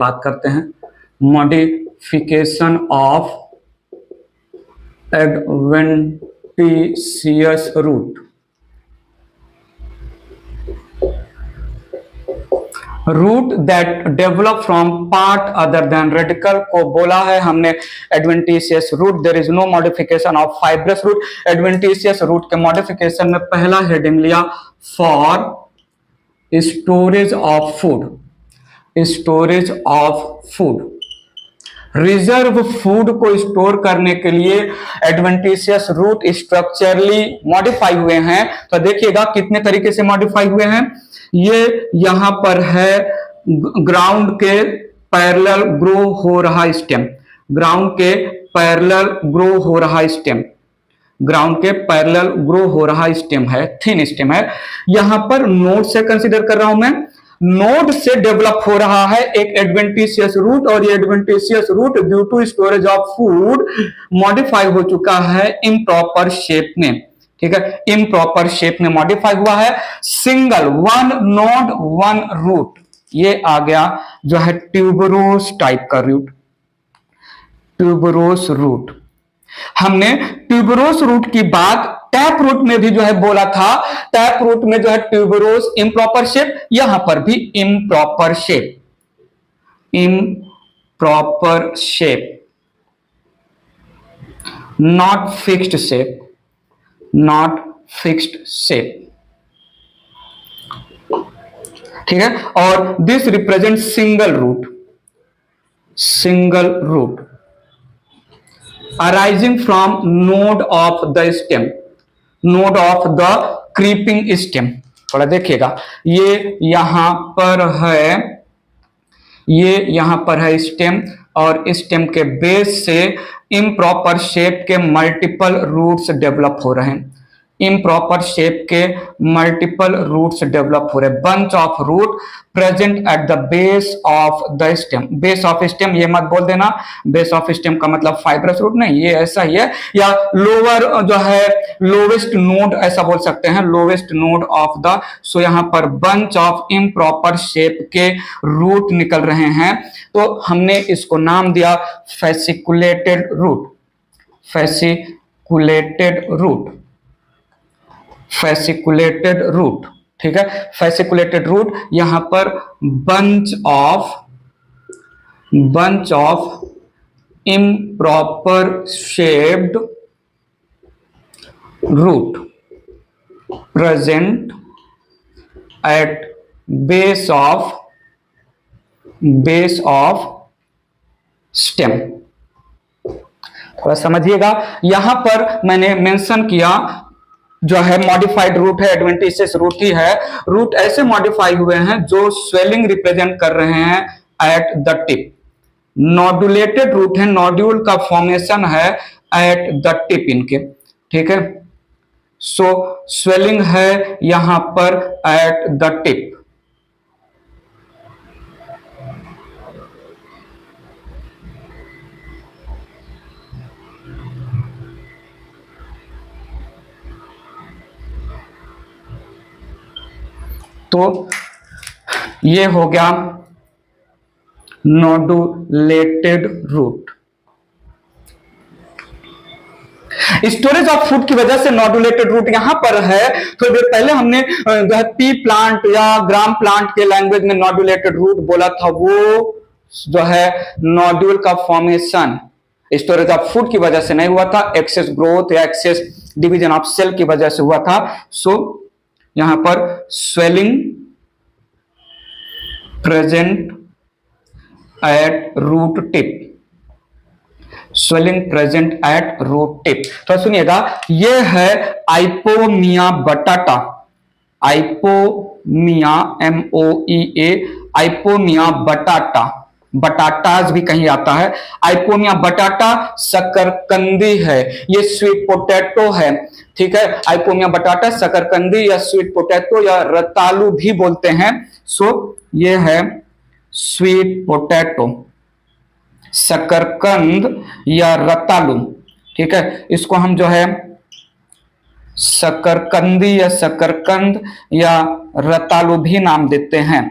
बात करते हैं modification of adventitious root. Root that develop from part other than radical को बोला है हमने adventitious root. There is no modification of fibrous root. Adventitious root के मॉडिफिकेशन में पहला हेडिंग लिया for storage of food. Storage of food, reserve food को store करने के लिए एडवेंटिशियस रूट स्ट्रक्चरली मॉडिफाई हुए हैं। तो देखिएगा कितने तरीके से मॉडिफाई हुए हैं। ये यहां पर है ग्राउंड के पैरेलल ग्रो हो रहा स्टेम, ग्राउंड के पैरेलल ग्रो हो रहा स्टेम, ग्राउंड के पैरेलल ग्रो हो रहा स्टेम है, थिन स्टेम है। यहां पर नोड से कंसीडर कर रहा हूं मैं, नोड से डेवलप हो रहा है एक एडवेंटिशियस रूट, और ये adventitious root due to storage of food modify हो चुका है इम्प्रॉपर शेप में। ठीक है, इम्प्रॉपर शेप में मॉडिफाई हुआ है। Single one node one root, ये आ गया जो है ट्यूबरोस टाइप का रूट, ट्यूबरोस रूट। हमने ट्यूबरोस रूट की बात टैप रूट में भी जो है बोला था। टैप रूट में जो है ट्यूबरोस इम्प्रॉपर शेप, यहां पर भी improper shape, improper shape, not fixed shape, not fixed shape. ठीक है, और this represent single root, single root arising from node of the stem, node of the creeping stem. थोड़ा देखिएगा, ये यहां पर है, ये यहां पर है स्टेम, और स्टेम के बेस से इम्प्रॉपर शेप के मल्टीपल रूट्स डेवलप हो रहे हैं, इम्प्रॉपर शेप के मल्टीपल रूट्स डेवलप हो रहे हैं। Bunch of root present at the base of the stem. Base of stem ये मत बोल देना, बेस ऑफ स्टेम का मतलब फाइब्रस रूट नहीं, ये ऐसा ही है, या लोअर जो है लोवेस्ट नोड ऐसा बोल सकते हैं, lowest node of the. So यहां पर बंच ऑफ इम्प्रॉपर शेप के रूट निकल रहे हैं, तो हमने इसको नाम दिया fasciculated root, fasciculated root, fasciculated root. ठीक है, फेसिकुलेटेड रूट, यहां पर bunch of improper shaped root present at base of stem. थोड़ा समझिएगा, यहां पर मैंने मेंशन किया जो है मॉडिफाइड रूट है, एडवेंटिशियस रूट ही है। रूट ऐसे मॉडिफाई हुए हैं जो स्वेलिंग रिप्रेजेंट कर रहे हैं एट द टिप। नोडुलेटेड रूट है, नोड्यूल का फॉर्मेशन है एट द टिप इनके। ठीक है, सो स्वेलिंग है यहां पर एट द टिप। तो ये हो गया नोडुलेटेड रूट। स्टोरेज ऑफ फूड की वजह से नोडुलेटेड रूट यहां पर है। थोड़ी देर पहले हमने जो है पी प्लांट या ग्राम प्लांट के लैंग्वेज में नोडुलेटेड रूट बोला था, वो जो है नोड्यूल का फॉर्मेशन स्टोरेज ऑफ फूड की वजह से नहीं हुआ था, एक्सेस ग्रोथ या एक्सेस डिवीजन ऑफ सेल की वजह से हुआ था। सो यहां पर swelling present at root tip, swelling present at root tip. तो सुनिएगा, ये है आइपोमिया बटाटा, आइपोमिया MOEA, आइपोमिया बटाटा, बटाटाज भी कहीं आता है। आइपोमिया बटाटा शकरकंदी है, ये स्वीट पोटैटो है। ठीक है, आइपोमिया बटाटा शकरकंदी या स्वीट पोटैटो या रतालू भी बोलते हैं। सो ये है स्वीट पोटैटो, शकरकंद या रतालू। ठीक है, इसको हम जो है शकरकंदी या शकरकंद या रतालू भी नाम देते हैं।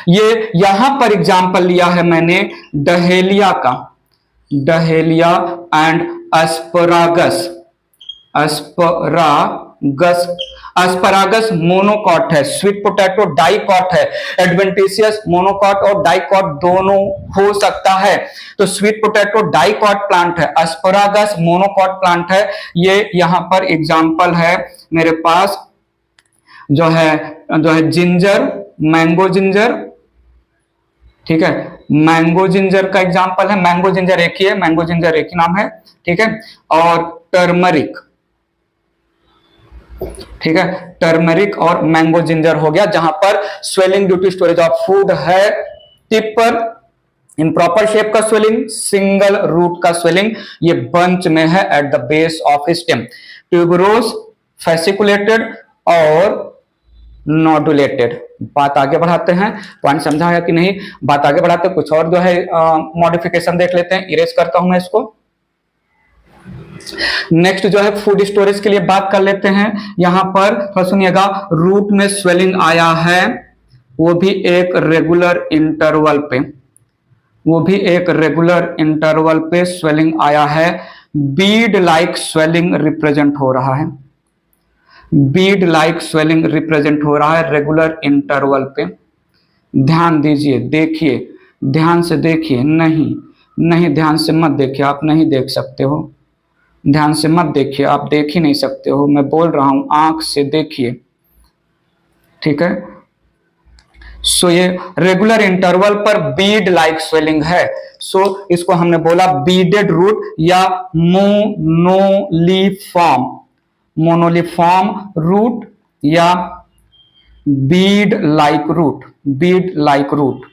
ये यहां पर एग्जाम्पल लिया है मैंने डहेलिया का, dahlia and asparagus. Asparagus, asparagus monocot है, स्वीट पोटैटो डाइकॉट है। एडवेंटिशियस मोनोकॉट और डाइकॉट दोनों हो सकता है। तो स्वीट पोटैटो डाइकॉट प्लांट है, एस्परागस मोनोकॉट प्लांट है। ये यहां पर एग्जाम्पल है मेरे पास जो है जिंजर, मैंगो जिंजर, ठीक है, मैंगो जिंजर का एग्जांपल है। मैंगो जिंजर एक ही है, मैंगो जिंजर एक ही नाम है, ठीक है। और टर्मरिक, ठीक है, टर्मरिक और मैंगो जिंजर हो गया, जहां पर swelling due to storage of food है। टिप पर इम्प्रॉपर शेप का स्वेलिंग, सिंगल रूट का स्वेलिंग, ये बंच में है at the base of stem. Tuberous, fasciculated और नोडुलेटेड। बात आगे बढ़ाते हैं, पॉइंट समझा है कि नहीं, बात आगे बढ़ाते हैं, कुछ और जो है मॉडिफिकेशन देख लेते हैं। इरेज करता हूं मैं इसको। नेक्स्ट जो है फूड स्टोरेज के लिए बात कर लेते हैं। यहां पर थोड़ा सुनिएगा, रूट में स्वेलिंग आया है, वो भी एक रेगुलर इंटरवल पे, वो भी एक रेगुलर इंटरवल पे स्वेलिंग आया है। बीड लाइक स्वेलिंग रिप्रेजेंट हो रहा है, बीड लाइक स्वेलिंग रिप्रेजेंट हो रहा है रेगुलर इंटरवल पे। ध्यान दीजिए, देखिए, ध्यान से देखिए, नहीं नहीं ध्यान से मत देखिए, आप नहीं देख सकते हो, ध्यान से मत देखिए, आप देख ही नहीं सकते हो, मैं बोल रहा हूं, आंख से देखिए, ठीक है। सो ये रेगुलर इंटरवल पर बीड लाइक स्वेलिंग है। सो इसको हमने बोला बीडेड रूट या मोनोलिफॉर्म, मोनोलिफॉर्म रूट या bead like root, bead like root,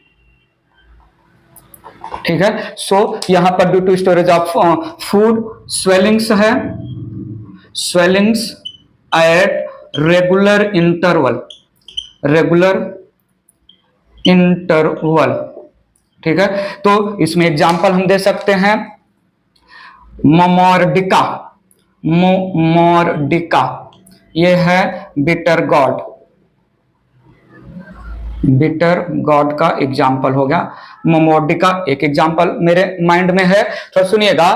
ठीक है। सो यहां पर due to storage of food swellings है, swellings at regular interval, regular interval, ठीक है। तो इसमें एग्जांपल हम दे सकते हैं, मोमोर्डिका, मोमोर्डिका, ये है बिटर गॉड, बिटर गॉड का एग्जाम्पल हो गया। मोमोर्डिका एक एग्जाम्पल मेरे माइंड में है। तो सुनिएगा,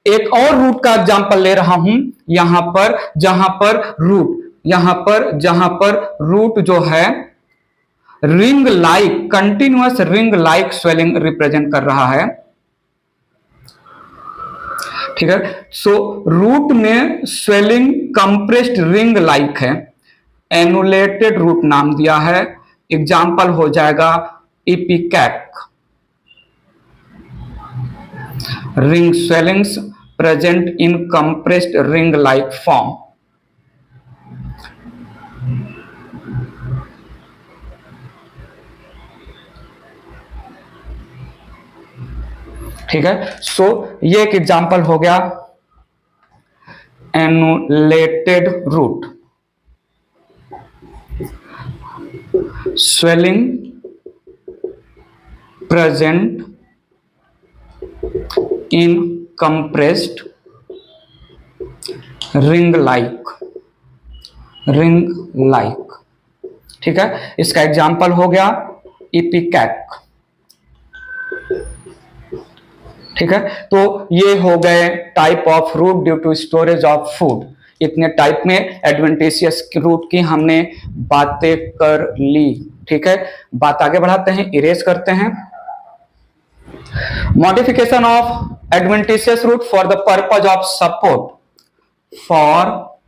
एक और रूट का एग्जाम्पल ले रहा हूं यहां पर, जहां पर रूट, जहां पर रूट जो है ring like, continuous ring like swelling represent कर रहा है, ठीक है। सो रूट में स्वेलिंग कंप्रेस्ड रिंग लाइक है, एनुलेटेड रूट नाम दिया है, एग्जाम्पल हो जाएगा ipecac. Ring swellings present in compressed ring like form, ठीक है। सो ये एक एग्जाम्पल हो गया annulated root, swelling present in compressed ring like, ring like, ठीक है। इसका एग्जाम्पल हो गया इपिकैक, ठीक है। तो ये हो गए type of root due to storage of food. इतने टाइप में एडवेंटिशियस रूट की हमने बातें कर ली, ठीक है। बात आगे बढ़ाते हैं, इरेज करते हैं। Modification of adventitious root for the purpose of support, for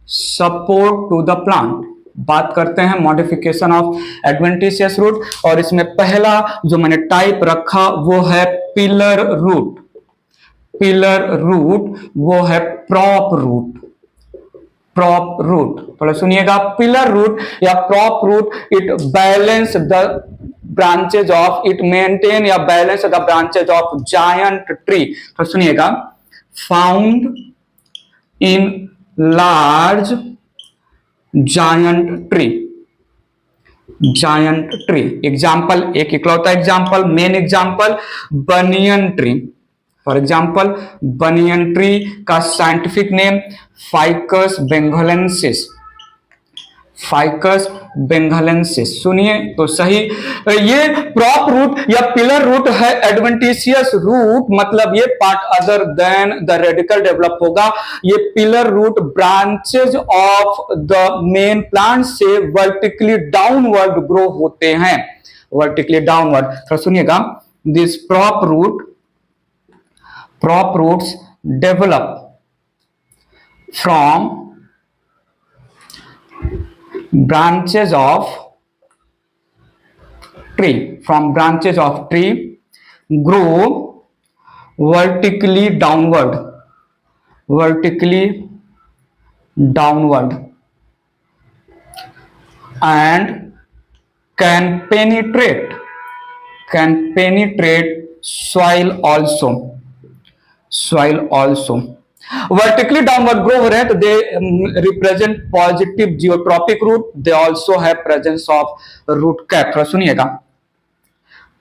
support to the plant. बात करते हैं मॉडिफिकेशन ऑफ एडवेंटिशियस रूट, और इसमें पहला जो मैंने टाइप रखा वो है पिलर रूट, पिलर रूट, वो है प्रॉप रूट, प्रॉप रूट। थोड़ा सुनिएगा, पिलर रूट या prop root, it balance the branches of, it maintain या balance the branches of giant tree. तो सुनिएगा, found in large giant tree, giant tree. Example, एक इकलौता example, main example banyan tree. For example, banyan tree का scientific name ficus benghalensis, ficus benghalensis. सुनिए तो सही, ये प्रॉप रूट या पिलर रूट है। एडवेंटिशियस रूट मतलब ये part other than the radical develop होगा। ये pillar root branches of the main plant से वर्टिकली डाउनवर्ड ग्रो होते हैं, वर्टिकली डाउनवर्ड। तो सुनिएगा, this prop roots develop from branches of tree grow vertically downward and can penetrate soil also। Vertically downward grow हो रहे हैं तो they represent positive geotropic root. They also है presence of root cap. सुनिएगा,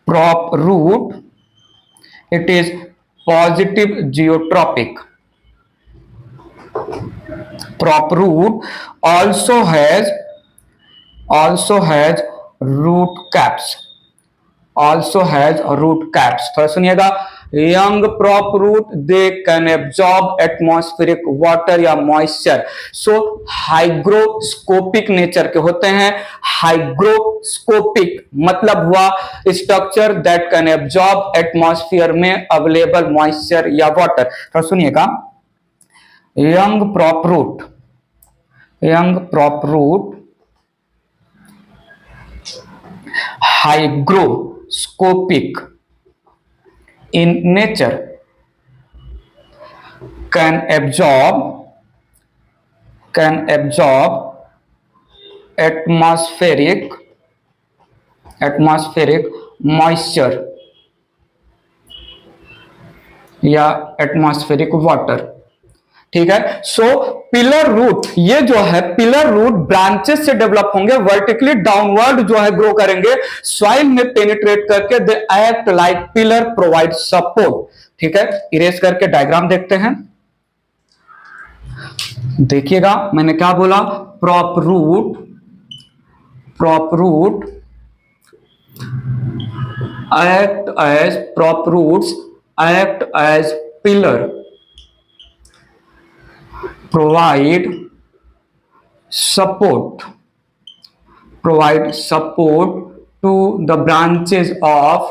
prop root it is positive geotropic. Prop root also has root caps. थोड़ा सुनिएगा, young prop root they can absorb atmospheric water या moisture. So hygroscopic nature के होते हैं। Hygroscopic मतलब हुआ structure that can absorb atmosphere में अवेलेबल मॉइस्चर या वाटर। तो सुनिएगा, young prop root hygroscopic in nature can absorb atmospheric moisture या एटमॉस्फेरिक वाटर। ठीक है। सो पिलर रूट, ये जो है पिलर रूट ब्रांचेस से डेवलप होंगे, वर्टिकली डाउनवर्ड जो है ग्रो करेंगे, सॉइल में पेनिट्रेट करके they act like pillar, provide support. ठीक है, इरेज करके डायग्राम देखते हैं। देखिएगा मैंने क्या बोला, prop root act as pillar, provide support to the branches of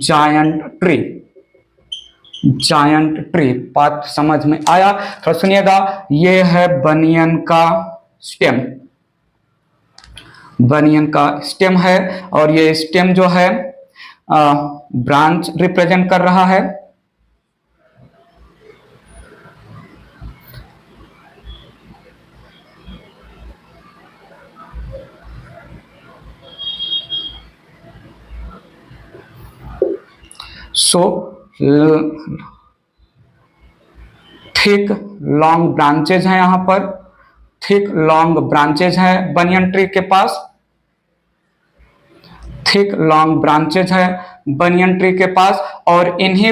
giant tree। बात समझ में आया? तो सुनिएगा, ये है बनियन का स्टेम है और ये स्टेम जो है ब्रांच रिप्रेजेंट कर रहा है। सो थिक लॉन्ग ब्रांचेज हैं, यहां पर थिक लॉन्ग ब्रांचेज हैं बनियन ट्री के पास, थिक लॉन्ग ब्रांचेज है बनियन ट्री के पास, और इन्हीं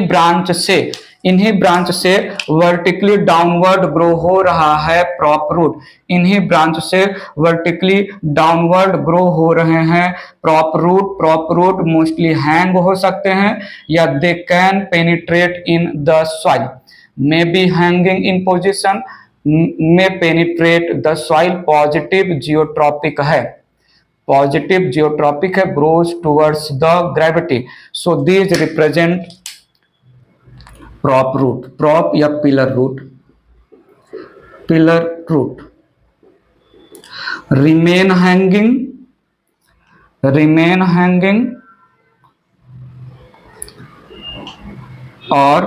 ब्रांच से वर्टिकली डाउनवर्ड ग्रो हो रहा है प्रॉप रूट। इन्हीं ब्रांच से वर्टिकली डाउनवर्ड ग्रो हो रहे हैं प्रॉप रूट मोस्टली हैंग हो सकते हैं या they can penetrate in the soil, may be hanging in position, may penetrate the soil. Positive geotropic है, grows towards the gravity। so these represent prop या pillar root remain hanging or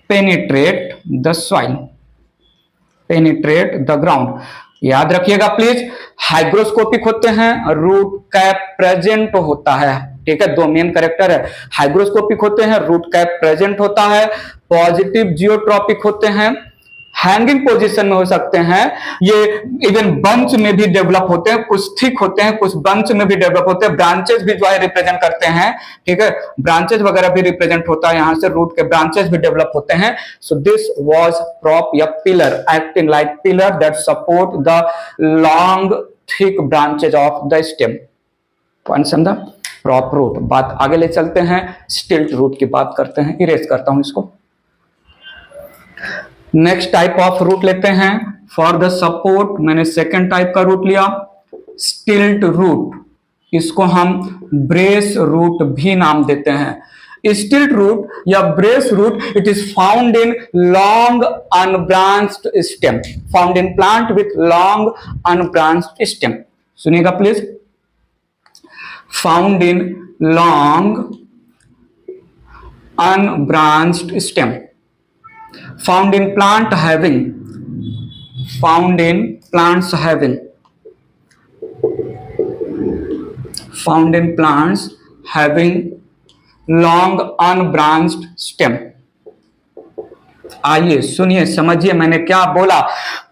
penetrate the soil, penetrate the ground। याद रखिएगा please, hygroscopic होते हैं, root cap present होता है। ठीक है, दो मेन कैरेक्टर है, हाइग्रोस्कोपिक होते हैं, रूट कैप प्रेजेंट होता है। पॉजिटिव जियोट्रॉपिक होते हैं, हैंगिंग पोजीशन में हो सकते हैं, ये इवन बंच में भी डेवलप होते हैं, कुछ थिक होते हैं, कुछ बंच में भी डेवलप होते हैं, ब्रांचेस भी जो है रिप्रेजेंट करते हैं, ठीक है, ब्रांचेस वगैरह भी रिप्रेजेंट होता है, यहां से रूट के ब्रांचेस भी डेवलप होते हैं। सो दिस वाज प्रॉप या pillar acting like pillar that support the long thick branches of the stem. Point समझा? Prop root. बात आगे ले चलते हैं, स्टिल्ट रूट की बात करते हैं, इरेज करता हूं इसको। नेक्स्ट टाइप ऑफ रूट लेते हैं फॉर द सपोर्ट, मैंने सेकेंड टाइप का रूट लिया, स्टिल्ट रूट। इसको हम ब्रेस रूट भी नाम देते हैं। स्टिल्ट रूट या brace root, it is found in long unbranched stem, found in plant with long unbranched stem. सुनिएगा please, found in long unbranched stem, found in plants having long unbranched stem। आइए सुनिए समझिए मैंने क्या बोला।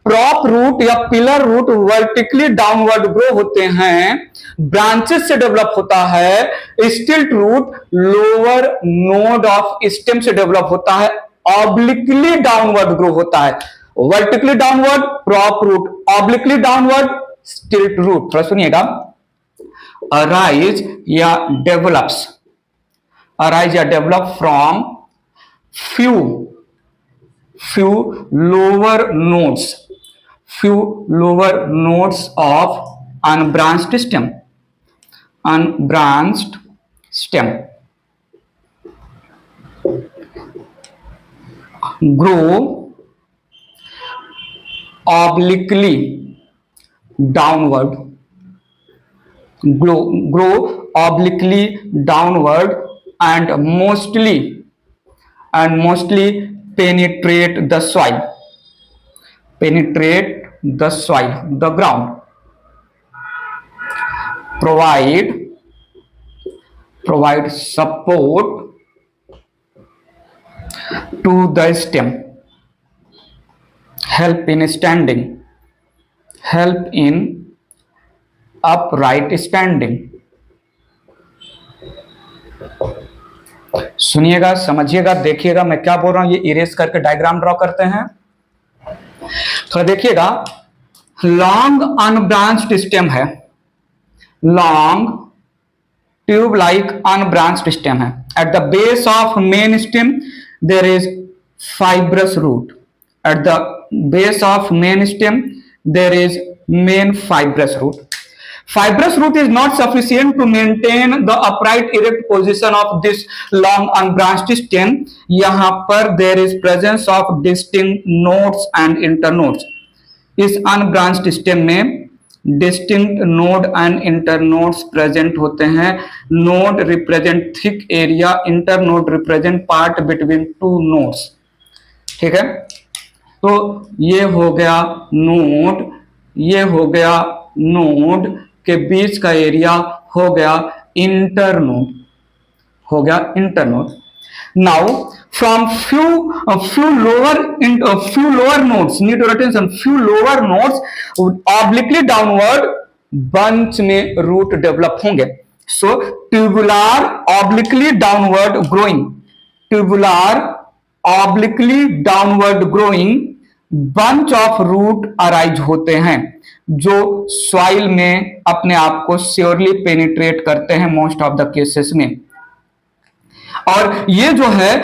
Prop root या pillar root vertically downward grow होते हैं, ब्रांचेस से डेवलप होता है। Stilt root lower node of stem से डेवलप होता है, ऑब्लिकली डाउनवर्ड ग्रो होता है। Vertically downward prop root, obliquely downward stilt root. थोड़ा सुनिएगा, अराइज या डेवलप्स, अराइज या develop from few lower nodes of unbranched stem grow obliquely downward, and mostly penetrate the soil, the ground, provide support to the stem, help in upright standing। सुनिएगा, समझिएगा, देखिएगा मैं क्या बोल रहा हूं। ये इरेज करके डायग्राम ड्रॉ करते हैं। थोड़ा देखिएगा, लॉन्ग अनब्रांच्ड स्टेम है, long tube like unbranched stem है। At the base of main stem there is fibrous root, at the base of main stem there is main fibrous root. Fibrous root is not sufficient to maintain the upright erect position of this long unbranched stem। यहाँ पर there is presence of distinct nodes and internodes। इस unbranched stem में distinct node and internodes present होते हैं। Node represent thick area, internode represent part between two nodes। ठीक है, तो ये हो गया नोड, ये हो गया नोड के बीच का एरिया हो गया internode, now from few lower nodes, need your attention, few lower nodes obliquely downward bunch में रूट डेवलप होंगे। So tubular obliquely downward growing bunch of root arise होते हैं, जो सॉइल में अपने आप को श्योरली पेनिट्रेट करते हैं मोस्ट ऑफ द केसेस में। और ये जो है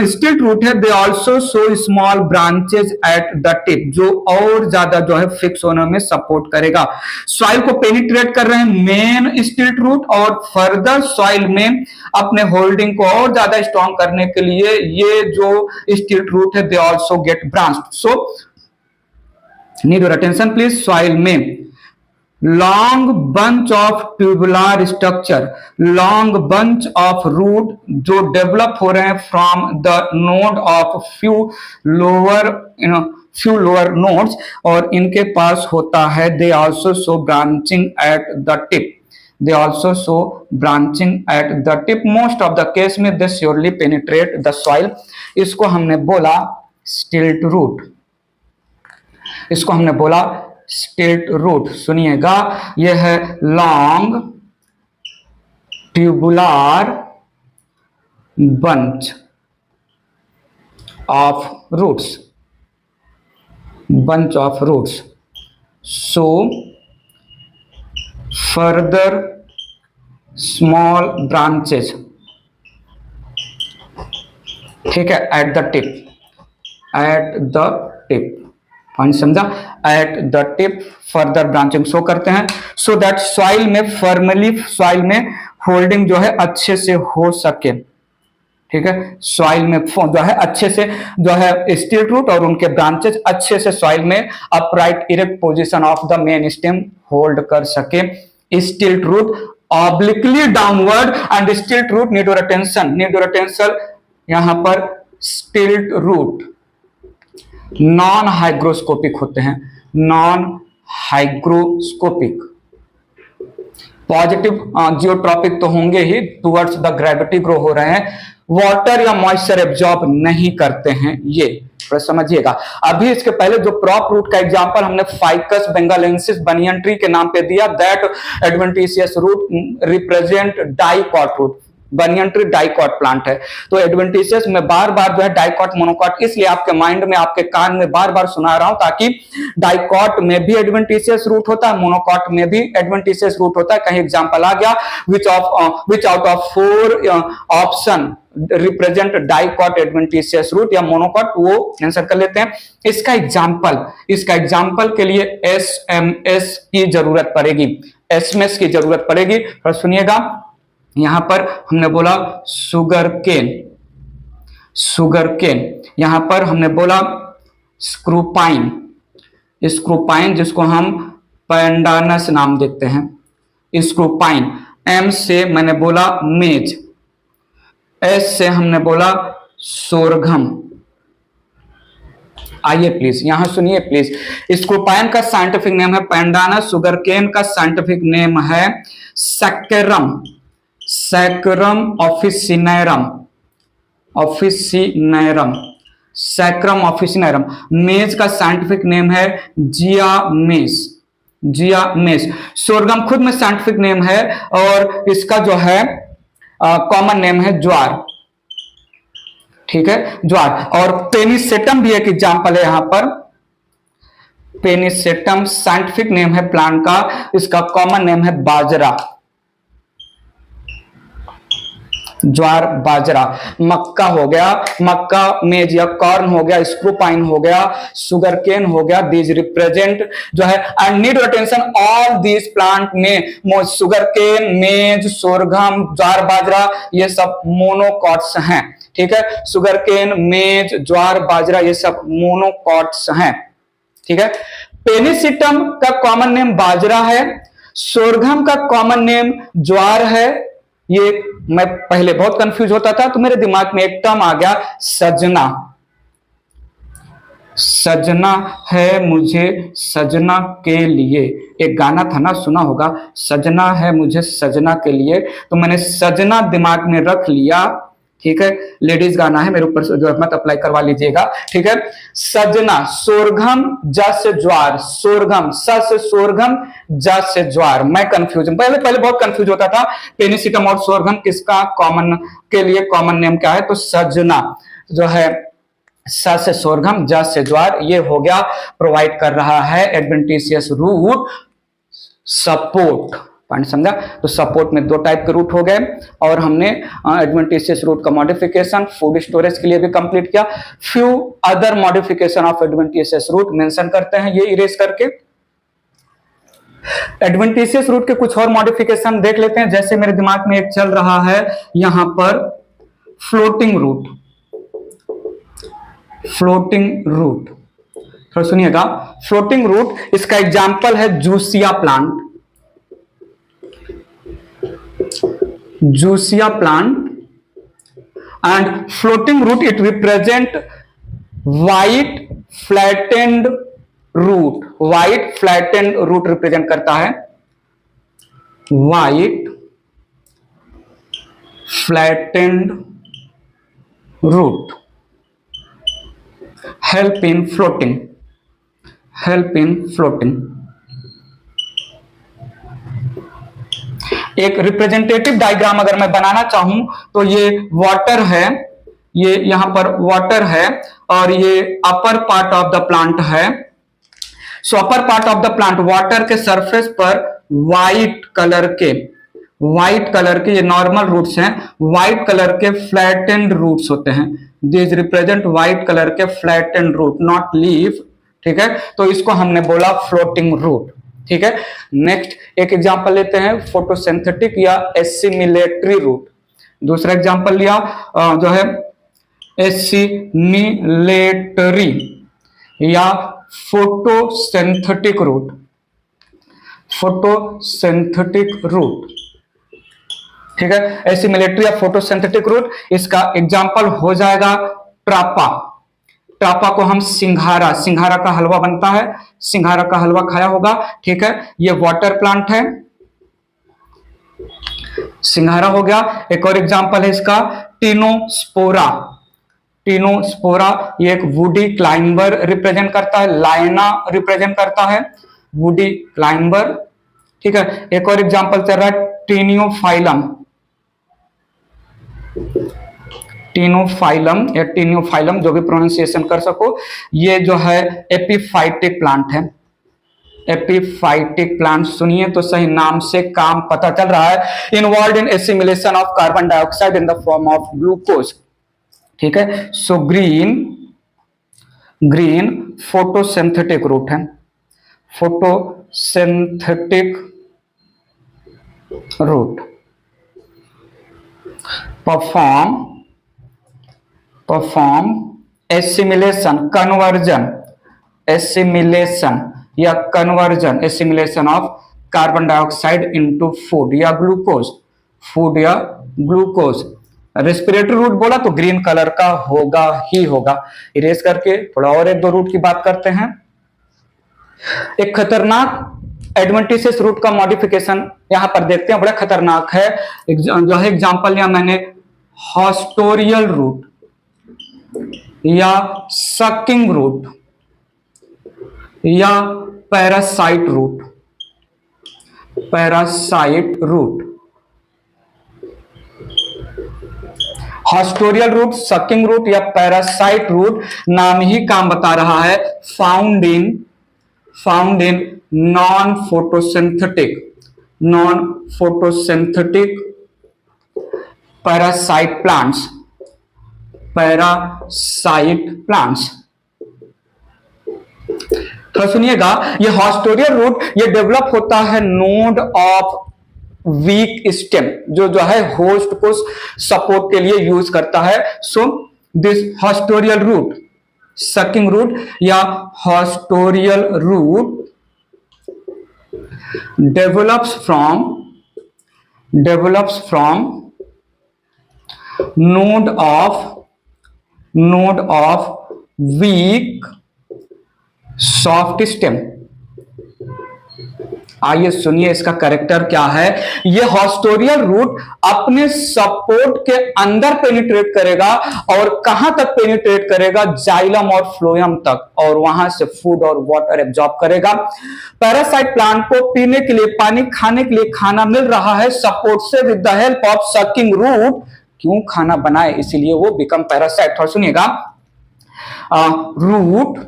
स्टिल्ट रूट है, they also show small branches eight the tip, जो और ज्यादा जो है फिक्स होने में सपोर्ट करेगा। सॉइल को पेनिट्रेट कर रहे हैं मेन स्टिल्ट रूट, और फर्दर सॉइल में अपने होल्डिंग को और ज्यादा स्ट्रॉन्ग करने के लिए ये जो स्टिल्ट रूट है they also get branched. So need your attention please, soil में long bunch of tubular structure, long bunch of root जो डेवलप हो रहे हैं from the node of few lower nodes, और इनके पास होता है they also show branching at the tip, most of the case में they surely penetrate the soil. इसको हमने बोला स्टिल्ट रूट, इसको हमने बोला स्टिल्ट रूट। सुनिएगा, यह है long tubular bunch of roots, bunch of roots, so further small branches, ठीक है, at the tip, पॉइंट समझा, eight the tip further branching show करते हैं, सो दैट सॉइल में फर्मली, सॉइल में होल्डिंग जो है अच्छे से हो सके, ठीक है, सॉइल में जो है अच्छे से जो है स्टिल्ट रूट और उनके ब्रांचेस अच्छे से सॉइल में upright erect position of the main stem hold कर सके। Stilt root obliquely downward and stilt root need your attention, यहां पर स्टिल्ट रूट नॉन हाइग्रोस्कोपिक होते हैं, नॉन हाइग्रोस्कोपिक। पॉजिटिव जियोट्रॉपिक तो होंगे ही, टुवर्ड्स द ग्रेविटी ग्रो हो रहे हैं, वाटर या मॉइस्चर एब्जॉर्ब नहीं करते हैं ये, तो समझिएगा। अभी इसके पहले जो क्रॉप रूट का एग्जांपल हमने फाइकस बेंगालेंसिस बनियन ट्री के नाम पे दिया, that adventitious root represent dicot root, banyan tree dicot plant है। तो एडवेंटिशियस में बार बार जो है डाइकॉट मोनोकॉट इसलिए आपके माइंड में, आपके कान में बार बार सुना रहा हूं, ताकि डाइकॉट में भी एडवेंटिशियस रूट होता है, मोनोकॉट में भी एडवेंटिशियस रूट होता है। कहीं एग्जांपल आ गया, which out of 4 option represent dicot adventitious root या मोनोकॉट, वो आंसर कर लेते हैं। इसका एग्जांपल के लिए एसएमएस की जरूरत पड़ेगी, एसएमएस की जरूरत पड़ेगी। और सुनिएगा, यहां पर हमने बोला शुगर केन, यहां पर हमने बोला स्क्रूपाइन जिसको हम पैंडानस नाम देते हैं, स्क्रूपाइन। एम से मैंने बोला मेज, एस से हमने बोला सोरघम। आइए प्लीज यहां सुनिए प्लीज, स्क्रूपाइन का साइंटिफिक नेम है पैंडानस, शुगर केन का साइंटिफिक नेम है सैक्रम ऑफिसिनेरम। मेज का साइंटिफिक नेम है जियामेस। सोरगम खुद में साइंटिफिक नेम है और इसका जो है कॉमन नेम है ज्वार, ठीक है, ज्वार। और पेनिसेटम भी एक एग्जांपल है, यहां पर पेनिसेटम साइंटिफिक नेम है प्लांट का, इसका कॉमन नेम है बाजरा, ज्वार बाजरा। मक्का हो गया, मक्का मेज या कॉर्न हो गया, स्क्रूपाइन हो गया, शुगर केन हो गया, दीज रिप्रेजेंट जो है and need attention all these plant में शुगर केन, मेज, सोरघम, ज्वार बाजरा, ये सब मोनोकॉट्स हैं, ठीक है। शुगर केन, मेज, ज्वार बाजरा ये सब मोनोकॉट्स हैं, ठीक है। पेनिसिटम का कॉमन नेम बाजरा है, सोरघम का कॉमन नेम ज्वार है। ये मैं पहले बहुत कंफ्यूज होता था, तो मेरे दिमाग में एक टर्म आ गया सजना है मुझे सजना के लिए, एक गाना था ना, सुना होगा, सजना है मुझे सजना के लिए, तो मैंने सजना दिमाग में रख लिया, ठीक है। लेडीज गाना है, मेरे ऊपर जो मत अप्लाई करवा लीजिएगा, ठीक है। सजना, सोरघम ज से ज्वार, सोरघम स से सोरघम ज से ज्वार। मैं कंफ्यूज पहले बहुत कंफ्यूज होता था, पेनिसिटम और सोरघम किसका कॉमन के लिए कॉमन नेम क्या है, तो सजना जो है स से सोरघम ज से ज्वार, ये हो गया, प्रोवाइड कर रहा है एडवेंटिशियस रूट सपोर्ट, पॉइंट समझा। तो सपोर्ट में 2 टाइप के रूट हो गए और हमने एडवेंटिशियस रूट का मॉडिफिकेशन फूड स्टोरेज के लिए भी कंप्लीट किया। Few other modification of adventitious root mention करते हैं ये इरेज करके। एडवेंटिशियस रूट के कुछ और मॉडिफिकेशन देख लेते हैं, जैसे मेरे दिमाग में एक चल रहा है यहां पर फ्लोटिंग रूट, थोड़ा सुनिएगा। फ्लोटिंग रूट, इसका एग्जांपल है Josiah plant and floating root it represent white flattened root represent करता है, white flattened root, help in floating, help in floating. एक रिप्रेजेंटेटिव डायग्राम अगर मैं बनाना चाहूं तो ये वाटर है, ये यहां पर वाटर है और ये upper part of the plant है। So upper part of the plant, water के सरफेस पर व्हाइट कलर के ये नॉर्मल रूट्स हैं, व्हाइट कलर के फ्लैटेंड रूट्स होते हैं। दिस रिप्रेजेंट व्हाइट कलर के फ्लैटेंड रूट, नॉट लीफ, ठीक है। तो इसको हमने बोला फ्लोटिंग रूट, ठीक है। नेक्स्ट एक एग्जांपल लेते हैं, फोटोसिंथेटिक या एसिमिलेटरी रूट। दूसरा एग्जांपल लिया जो है एसिमिलेटरी या फोटोसिंथेटिक रूट, फोटोसिंथेटिक रूट, ठीक है। एसिमिलेटरी या फोटोसिंथेटिक रूट, इसका एग्जांपल हो जाएगा ट्रापा। ट्रापा को हम सिंघारा, सिंघारा का हलवा बनता है, सिंघारा का हलवा खाया होगा, ठीक है। ये वाटर प्लांट है, सिंघारा हो गया। एक और एग्जांपल है इसका टिनोस्पोरा, टिनोस्पोरा ये एक वुडी क्लाइंबर रिप्रेजेंट करता है, लाइना रिप्रेजेंट करता है, वुडी क्लाइंबर, ठीक है। एक और एग्जांपल चल रहा है टीनियोफाइलम, टीनोफाइलम या टीनियोफाइलम, जो भी प्रोनाउंसिएशन कर सको। ये जो है एपिफाइटिक प्लांट है, एपिफाइटिक प्लांट सुनिए तो सही, नाम से काम पता चल रहा है। Involve in assimilation of carbon dioxide in the form of glucose, ठीक है। So green, green photosynthetic root है, photosynthetic root. Perform assimilation, conversion, assimilation या conversion, assimilation of carbon dioxide into food या ग्लूकोज, फूड या glucose. Respiratory root बोला तो green colour का होगा ही होगा। इरेज करके थोड़ा और एक दो रूट की बात करते हैं। एक खतरनाक एडवेंटिशियस रूट का मॉडिफिकेशन यहां पर देखते हैं, बड़ा खतरनाक है। जो है एग्जांपल लिया मैंने हॉस्टोरियल रूट या सकिंग रूट या parasite root, parasite root. Haustorial root, sucking root या पैरासाइट रूट, नाम ही काम बता रहा है। Found in non photosynthetic parasite plants, parasite plants. तो सुनिएगा, ये हॉस्टोरियल रूट ये डेवलप होता है नोड ऑफ वीक स्टेम, जो है होस्ट को सपोर्ट के लिए यूज करता है। So this haustorial root, sucking root या haustorial root develops from node of weak soft stem। आइए सुनिए इसका कैरेक्टर क्या है। ये हॉस्टोरियल रूट अपने सपोर्ट के अंदर पेनिट्रेट करेगा और कहां तक पेनिट्रेट करेगा, जाइलम और फ्लोएम तक, और वहां से फूड और वाटर एब्जॉर्ब करेगा। पैरासाइट प्लांट को पीने के लिए पानी, खाने के लिए खाना मिल रहा है सपोर्ट से, with the help of sucking root. क्यों खाना बनाए, इसीलिए वो बिकम पैरासाइट। और सुनिएगा, root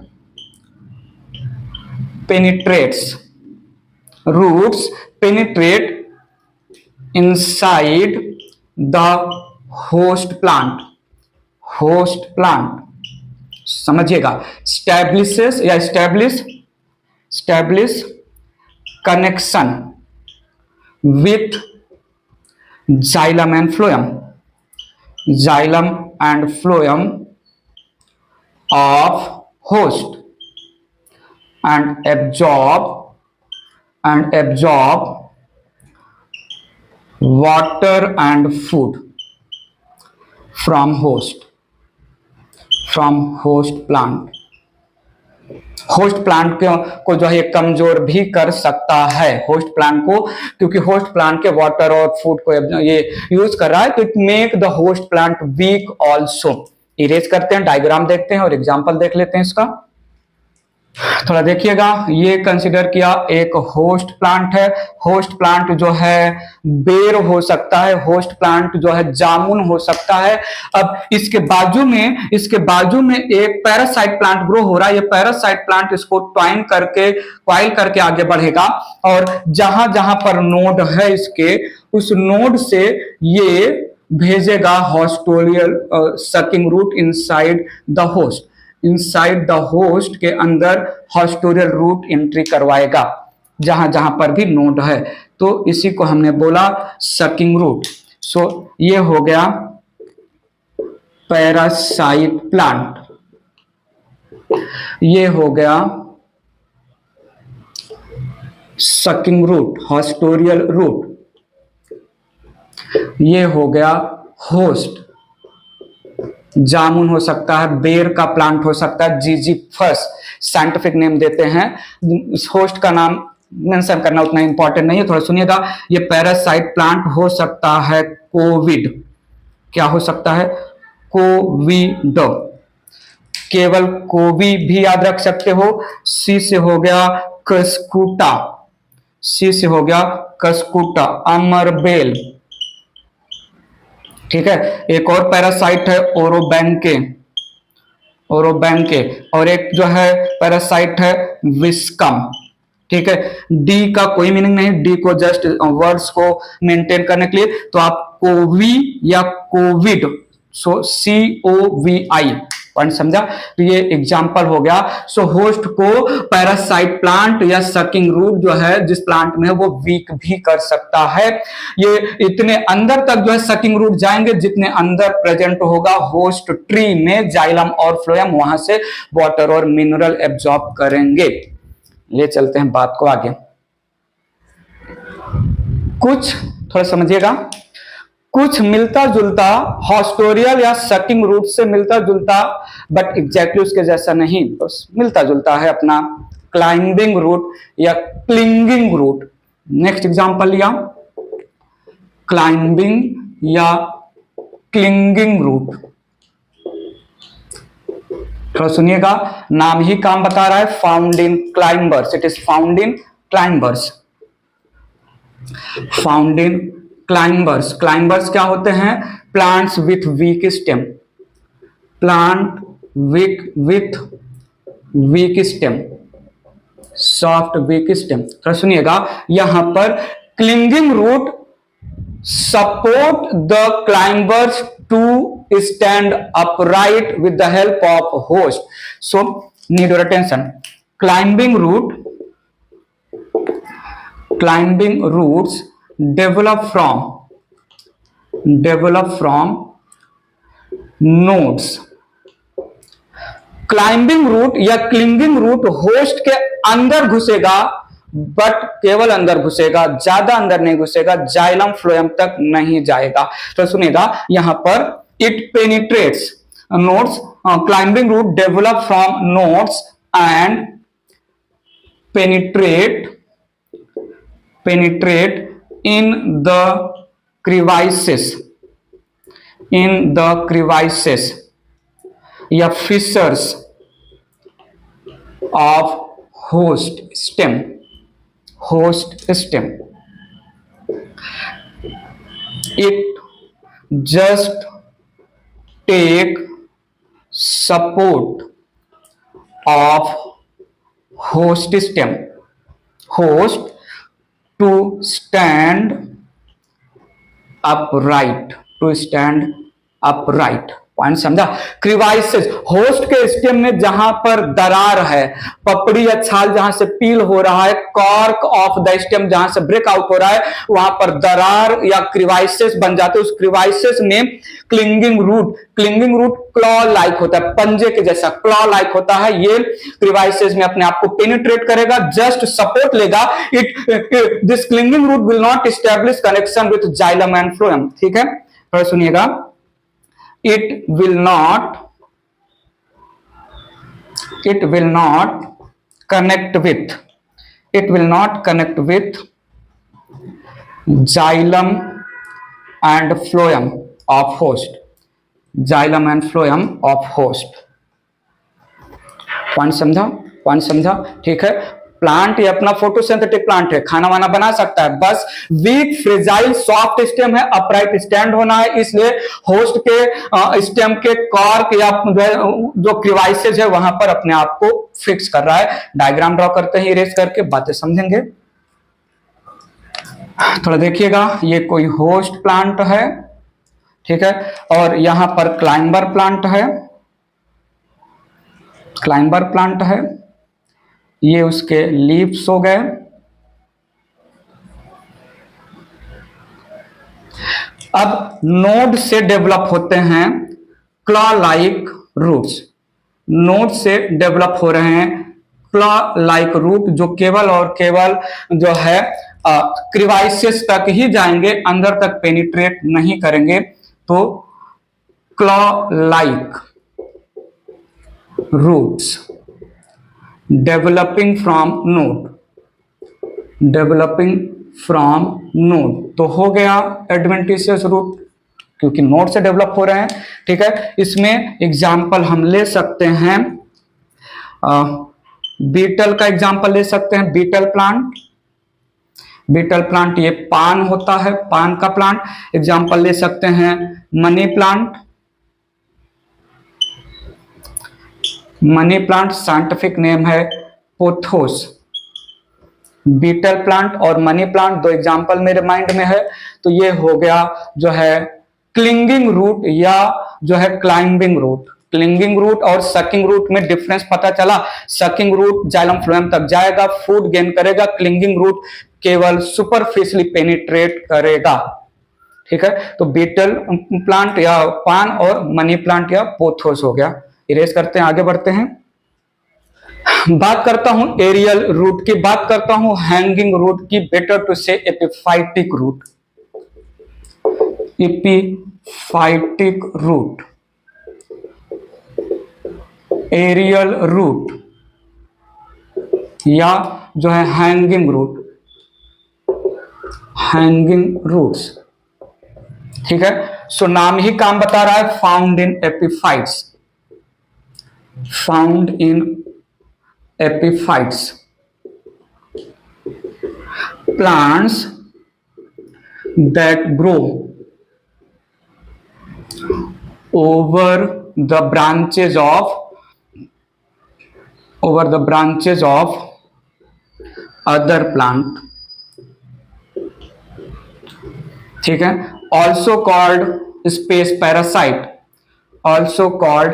penetrates, roots penetrate inside the host plant, समझिएगा। establishes या establish connection with xylem and phloem of host and absorb water and food from host plant। Host plant को जो है कमजोर भी कर सकता है, होस्ट प्लांट को, क्योंकि होस्ट प्लांट के वाटर और फूड को ये यूज कर रहा है, तो it make the host plant weak also. Erase करते हैं, डायग्राम देखते हैं और एग्जाम्पल देख लेते हैं इसका। थोड़ा देखिएगा, ये कंसिडर किया एक होस्ट प्लांट है। होस्ट प्लांट जो है बेर हो सकता है, होस्ट प्लांट जो है जामुन हो सकता है। अब इसके बाजू में एक पैरासाइट प्लांट ग्रो हो रहा है। ये पैरासाइट प्लांट इसको क्वाइल करके आगे बढ़ेगा और जहां जहां पर नोड है इसके, उस नोड से ये भेजेगा haustorial sucking root inside the host. Inside the host के अंदर हॉस्टोरियल रूट एंट्री करवाएगा जहां जहां पर भी नोड है। तो इसी को हमने बोला सकिंग रूट। सो ये हो गया पैरासाइट प्लांट, ये हो गया सकिंग रूट, हॉस्टोरियल रूट, ये हो गया होस्ट। जामुन हो सकता है, बेर का प्लांट हो सकता है, जीजीफस साइंटिफिक नेम देते हैं। होस्ट का नाम मेंशन करना उतना इंपॉर्टेंट नहीं है, थोड़ा सुनिएगा। ये पैरासाइट प्लांट हो सकता है कोविड। क्या हो सकता है? कोविड। केवल कोवी भी याद रख सकते हो। सी से हो गया कस्कूटा, सी से हो गया कस्कूटा, अमरबेल। ठीक है, एक और पैरासाइट है ओरोबैंके, ओरोबैंके, और एक जो है पैरासाइट है विस्कम। ठीक है, डी का कोई मीनिंग नहीं, डी को जस्ट वर्ड्स को मेंटेन करने के लिए, तो आप कोवी या कोविड, सो COVI पॉइंट समझा। तो ये एग्जांपल हो गया। सो होस्ट को पैरासाइट प्लांट या सकिंग रूट जो है जिस प्लांट में है वो वीक भी कर सकता है। ये इतने अंदर तक जो है सकिंग रूट जाएंगे जितने अंदर प्रेजेंट होगा होस्ट ट्री में जाइलम और फ्लोएम, वहां से वाटर और मिनरल एब्जॉर्ब करेंगे। ले चलते हैं बात को आगे। कुछ थोड़ा समझिएगा, कुछ मिलता जुलता हॉस्टोरियल या सकिंग रूट से मिलता जुलता, बट एग्जैक्टली उसके जैसा नहीं, बस मिलता जुलता है अपना क्लाइंबिंग रूट या क्लिंगिंग रूट। नेक्स्ट एग्जांपल लिया, क्लाइंबिंग या क्लिंगिंग रूट। थोड़ा सुनिएगा, नाम ही काम बता रहा है, found in climbers, it is found in climbers, found in climbers. Climbers क्या होते हैं? Plants with weak stem, plant with weak stem, soft weak stem. तो सुनिएगा, यहां पर clinging root support the climbers to stand upright with the help of host. So need your attention, climbing roots develop from nodes। Climbing root या clinging root host के अंदर घुसेगा, but केवल अंदर घुसेगा, ज्यादा अंदर नहीं घुसेगा, जाइलम फ्लोएम तक नहीं जाएगा। तो सुनिएगा, यहां पर it penetrates nodes, climbing root develop from nodes and penetrate in the crevices या fissures of host stem। It just take support of host stem, host to stand upright, point समझा? क्रिवाइसिस, host के स्टेम में जहां पर दरार है, पपड़ी या छाल जहां से पील हो रहा है, कॉर्क ऑफ द स्टेम जहां से ब्रेक आउट हो रहा है, वहां पर दरार या क्रिवाइसिस बन जाते हैं। उस क्रिवाइसिस में क्लिंगिंग रूट क्लॉ लाइक होता है, पंजे के जैसा क्लॉ लाइक होता है। ये क्रिवाइसिस में अपने आप को पेनिट्रेट करेगा, जस्ट सपोर्ट लेगा। This clinging root will not establish connection with xylem and phloem. ठीक है, थोड़ा सुनिएगा, it will not connect with xylem and phloem of host। Xylem and phloem of host. Point समझा? पॉइंट समझा? ठीक है। प्लांट ये अपना फोटोसिंथेटिक प्लांट है, खाना वाना बना सकता है, बस वीक फ्रेजाइल सॉफ्ट स्टेम है, अपराइट स्टैंड होना है, इसलिए होस्ट के स्टेम के कॉर्क या जो क्रिवाइसेज है वहां पर अपने आप को फिक्स कर रहा है। डायग्राम ड्रॉ करते हैं इरेज करके, बातें समझेंगे। थोड़ा देखिएगा, ये कोई होस्ट प्लांट है, ठीक है, और यहां पर क्लाइंबर प्लांट है, क्लाइंबर प्लांट है, ये उसके लीव्स हो गए। अब नोड से डेवलप होते हैं क्लॉ लाइक रूट्स, नोड से डेवलप हो रहे हैं क्लॉ लाइक रूट, जो केवल और केवल जो है क्रिवाइसिस तक ही जाएंगे, अंदर तक पेनिट्रेट नहीं करेंगे। तो claw like roots developing from node, developing from node, तो हो गया एडवेंटिशियस रूट, क्योंकि नोड से डेवलप हो रहे हैं। ठीक है, इसमें एग्जाम्पल हम ले सकते हैं, बीटल का एग्जाम्पल ले सकते हैं, बीटल प्लांट, बीटल प्लांट ये पान होता है, पान का प्लांट। एग्जाम्पल ले सकते हैं money plant, money plant scientific name है पोथोस। बीटल प्लांट और मनी प्लांट दो एग्जाम्पल मेरे माइंड में है। तो ये हो गया जो है क्लिंगिंग रूट या जो है क्लाइंबिंग रूट। क्लिंगिंग रूट और सकिंग रूट में डिफरेंस पता चला। सकिंग रूट जाइलम फ्लोएम तक जाएगा, फूड गेन करेगा। क्लिंगिंग रूट केवल सुपरफिशियली पेनिट्रेट करेगा। ठीक है, तो बीटल प्लांट या पान और मनी प्लांट या पोथोस हो गया। इरेज करते हैं, आगे बढ़ते हैं। बात करता हूं एरियल रूट की, बात करता हूं हैंगिंग रूट की, better to say epiphytic root, epiphytic root, aerial root या जो है हैंगिंग रूट, हैंगिंग रूट्स। ठीक है, सो नाम ही काम बता रहा है, found in epiphytes, found in epiphytes, plants that grow over the branches of other plant। ठीक है, also called space parasite, also called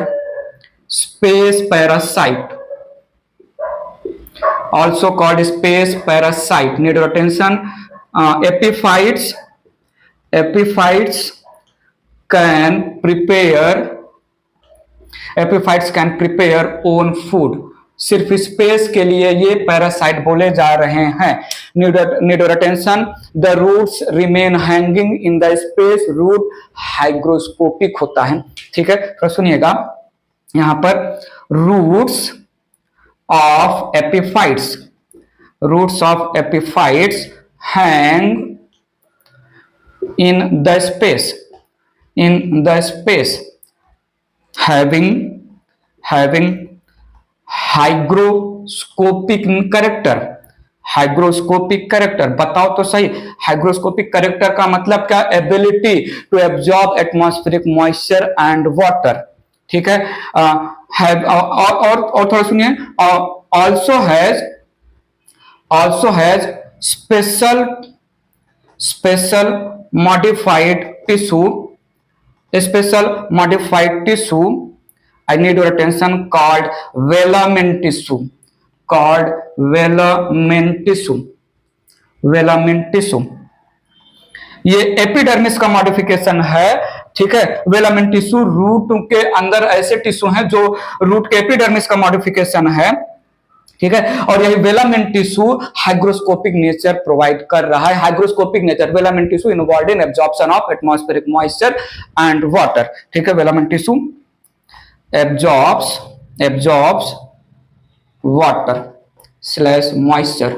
space parasite, also called space parasite, need your attention। epiphytes can prepare own food। सिर्फ space के लिए ये parasite बोले जा रहे हैं। Need your attention, the roots remain hanging in the space, root hygroscopic होता है। ठीक है, तो सुनिएगा, यहां पर roots of epiphytes, roots of epiphytes hang in the space, having hygroscopic character। Hygroscopic character बताओ तो सही, हाइग्रोस्कोपिक कैरेक्टर का मतलब क्या? Ability to absorb atmospheric moisture and water. ठीक है, और थोड़ा सुनिए, also has special modified tissue, I need your attention, called velamen tissue। ये एपिडर्मिस का मॉडिफिकेशन है। ठीक है, वेलामेन टिश्यू रूट के अंदर ऐसे टिश्यू हैं जो रूट के एपिडर्मिस का मॉडिफिकेशन है। ठीक है, और यही velamen tissue hygroscopic nature provide कर रहा है। Hygroscopic nature, velamen tissue involved in absorption of atmospheric moisture and water. ठीक है, velamen tissue absorbs water / moisture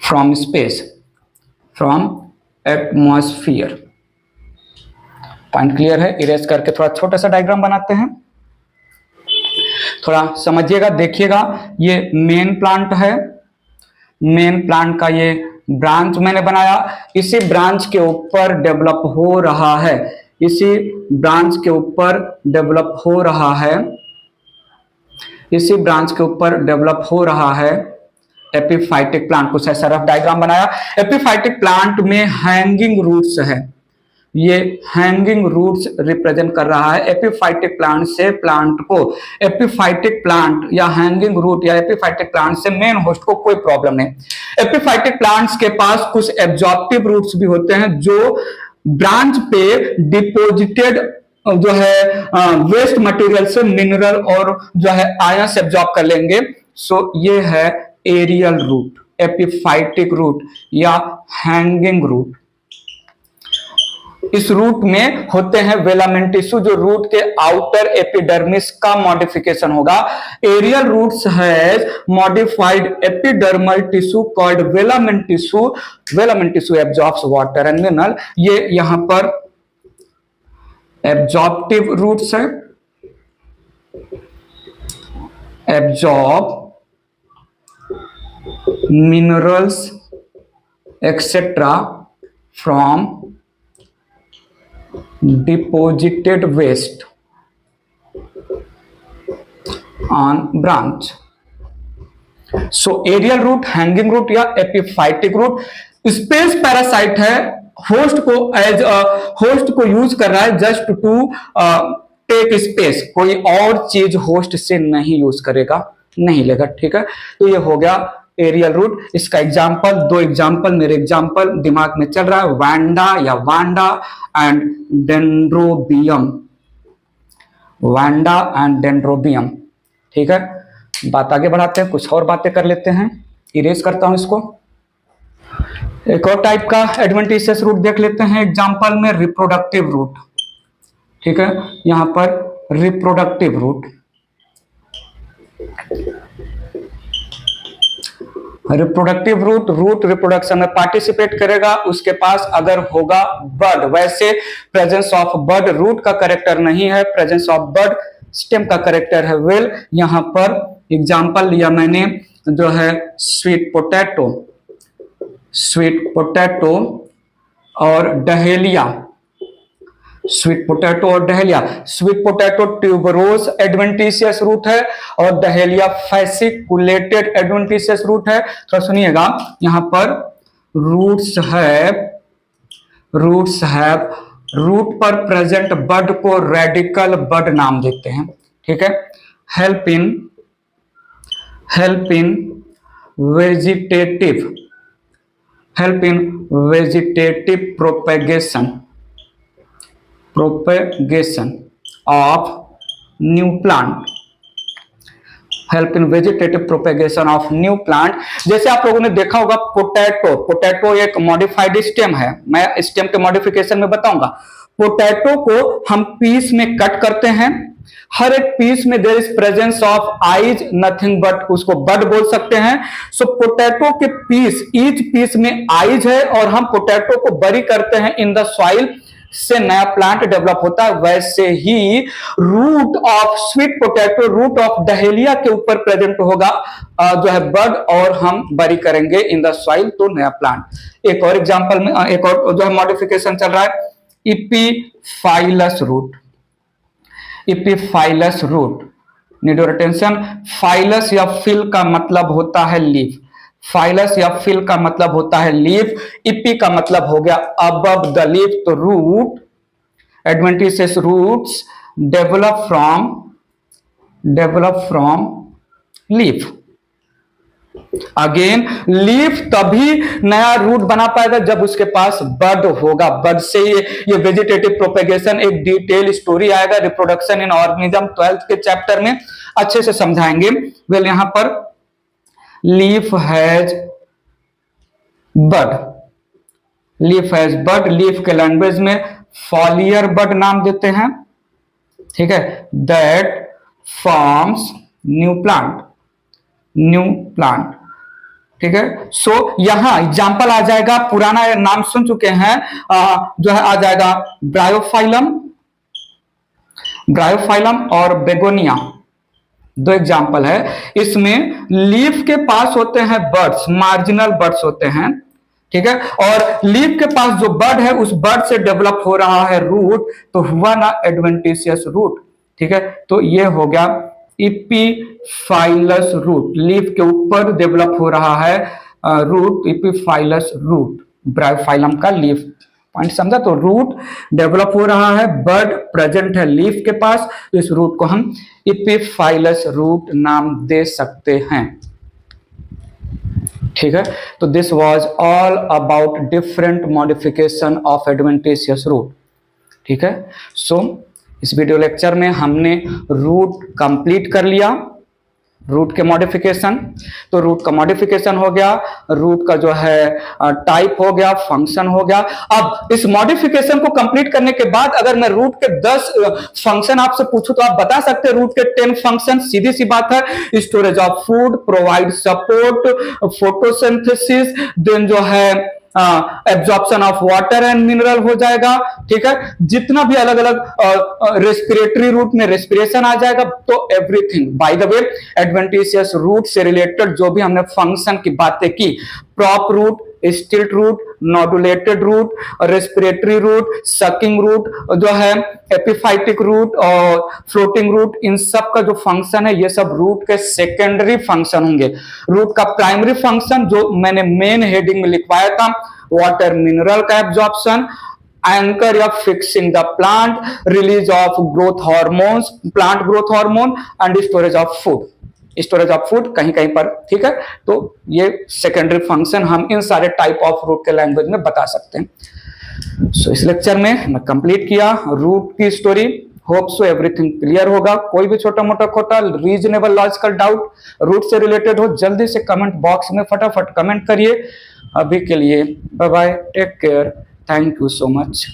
from space, from atmosphere। Point clear है? इरेज करके थोड़ा छोटा सा डायग्राम बनाते हैं, थोड़ा समझिएगा, देखिएगा। ये मेन प्लांट है, मेन प्लांट का ये ब्रांच मैंने बनाया, इसी ब्रांच के ऊपर डेवलप हो रहा है, इसी ब्रांच के ऊपर डेवलप हो रहा है, इसी ब्रांच के ऊपर डेवलप हो रहा है एपिफाइटिक प्लांट। कुछ ऐसा रफ डायग्राम बनाया। एपिफाइटिक प्लांट में हैंगिंग रूट्स है, ये हैंगिंग रूट्स रिप्रेजेंट कर रहा है। एपिफाइटिक प्लांट से प्लांट को, एपिफाइटिक प्लांट या हैंगिंग रूट या एपिफाइटिक प्लांट से मेन होस्ट को कोई प्रॉब्लम नहीं। एपिफाइटिक प्लांट्स के पास कुछ एब्जॉर्प्टिव रूट्स भी होते हैं जो ब्रांच पे डिपोजिटेड जो है वेस्ट मटेरियल से मिनरल और जो है आयंस एब्जॉर्ब कर लेंगे। सो ये है एरियल रूट, एपिफाइटिक रूट या हैंगिंग रूट। इस रूट में होते हैं वेलामेंट टिश्यू, जो रूट के आउटर एपिडर्मिस का मॉडिफिकेशन होगा। Aerial roots has modified epidermal tissue called velamen tissue. Velamen tissue absorbs water and mineral. ये यहां पर एब्जॉर्प्टिव रूट्स है, absorb minerals etcetera from deposited waste on branch. So aerial root, hanging root या epiphytic root space parasite है, host को as host को use कर रहा है जस्ट टू टेक स्पेस, कोई और चीज होस्ट से नहीं यूज करेगा, नहीं लेगा। ठीक है, तो ये हो गया एरियल रूट। इसका एग्जाम्पल, दो एग्जाम्पल मेरे एग्जाम्पल दिमाग में चल रहा है, वांडा या Wanda and Dendrobium, Wanda and Dendrobium. ठीक है, बात आगे बढ़ाते हैं, कुछ और बातें कर लेते हैं। इरेज करता हूं इसको। एक और टाइप का एडवेंटिशियस रूट देख लेते हैं एग्जाम्पल में, रिप्रोडक्टिव रूट। ठीक है, यहां पर reproductive root, reproductive root, root reproduction में पार्टिसिपेट करेगा, उसके पास अगर होगा बर्ड। वैसे प्रेजेंस ऑफ बर्ड रूट का करेक्टर नहीं है, प्रेजेंस ऑफ बर्ड स्टेम का करेक्टर है। वेल, यहां पर एग्जांपल लिया मैंने जो है स्वीट पोटैटो, स्वीट पोटैटो और डहेलिया, स्वीट पोटैटो और dahlia. Sweet potato tuberous adventitious root है और डहेलिया फैसिकुलेटेड एडवेंटिशियस रूट है। तो सुनिएगा, यहां पर रूट्स है, रूट पर प्रेजेंट बड को रेडिकल बड नाम देते हैं। ठीक है, help in vegetative propagation of new plant, help in vegetative propagation of new plant. जैसे आप लोगों ने देखा होगा पोटैटो, पोटैटो एक मॉडिफाइड स्टेम है, मैं स्टेम के मॉडिफिकेशन में बताऊंगा। पोटैटो को हम पीस में कट करते हैं, हर एक पीस में there is presence of eyes, nothing but, उसको बड बोल सकते हैं। सो पोटैटो के पीस, ईच पीस में आइज है और हम पोटैटो को बरी करते हैं इन द सॉइल, से नया प्लांट डेवलप होता है। वैसे ही root of sweet potato, root of dahlia के ऊपर प्रेजेंट होगा जो है बड, और हम बरी करेंगे इन द सॉइल, तो नया प्लांट। एक और एग्जांपल में एक और जो है मॉडिफिकेशन चल रहा है, epiphyllous root, epiphyllous root, need your attention. Phyllous या फिल का मतलब होता है लीफ, फाइलस या फिल का मतलब होता है लीफ, इपी का मतलब हो गया अबव द लीफ। तो root, adventitious roots develop from leaf. Again leaf तभी नया रूट बना पाएगा जब उसके पास बड होगा, बड से ये वेजिटेटिव प्रोपेगेशन, एक डिटेल स्टोरी आएगा रिप्रोडक्शन इन ऑर्गेनिज्म 12th के चैप्टर में अच्छे से समझाएंगे। वेल, यहां पर leaf has bud, leaf has bud, leaf के लैंग्वेज में फॉलियर बड नाम देते हैं। ठीक है, that forms new plant, new plant. ठीक है। सो यहाँ एग्जाम्पल आ जाएगा, पुराना नाम सुन चुके हैं, जो है आ जाएगा ब्रायोफाइलम, ब्रायोफाइलम और बेगोनिया, दो एग्जाम्पल है। इसमें लीफ के पास होते हैं बर्ड्स, मार्जिनल बर्ड्स होते हैं, ठीक है, और लीफ के पास जो बर्ड है उस बर्ड से डेवलप हो रहा है रूट, तो हुआ ना एडवेंटिशियस रूट, ठीक है। तो ये हो गया इपीफाइलस रूट, लीफ के ऊपर डेवलप हो रहा है रूट, इपीफाइलस रूट, ब्रायोफाइलम का लीफ, पॉइंट समझा। तो रूट डेवलप हो रहा है, बर्ड प्रेजेंट है लीफ के पास, तो इस रूट को हम इपीफाइलस रूट नाम दे सकते हैं, ठीक है। तो this was all about different modification of adventitious root, ठीक है। सो इस वीडियो लेक्चर में हमने रूट कंप्लीट कर लिया, रूट के मॉडिफिकेशन। तो रूट का मॉडिफिकेशन हो गया, रूट का जो है टाइप हो गया, फंक्शन हो गया। अब इस मॉडिफिकेशन को कंप्लीट करने के बाद अगर मैं रूट के 10 फंक्शन आपसे पूछूं तो आप बता सकते हैं रूट के 10 फंक्शन, सीधी सी बात है, storage of food, provide support, photosynthesis, then जो है absorption of water and mineral हो जाएगा, ठीक है। जितना भी अलग अलग रेस्पिरेटरी रूट में रेस्पिरेशन आ जाएगा, तो everything. By the way adventitious root से रिलेटेड जो भी हमने फंक्शन की बातें की, prop root, stilt root, nodulated root, respiratory root, sucking root, जो है एपिफाइटिक रूट और फ्लोटिंग रूट, इन सब का जो फंक्शन है ये सब रूट के सेकेंडरी फंक्शन होंगे। रूट का प्राइमरी फंक्शन जो मैंने मेन हेडिंग में लिखवाया था, वाटर मिनरल का एब्जॉर्प्शन, एंकर या fixing the plant, release of growth hormones, plant growth hormone and storage of food, storage of food कहीं कहीं पर, ठीक है। तो ये सेकेंडरी फंक्शन हम इन सारे टाइप ऑफ रूट के लैंग्वेज में बता सकते हैं। सो इस लेक्चर में मैं कंप्लीट किया रूट की story. Hope so everything clear होगा। कोई भी छोटा मोटा खोटा रीजनेबल लॉजिकल डाउट रूट से रिलेटेड हो, जल्दी से कमेंट बॉक्स में फटाफट कमेंट करिए। अभी के लिए bye bye, take care, thank you so much.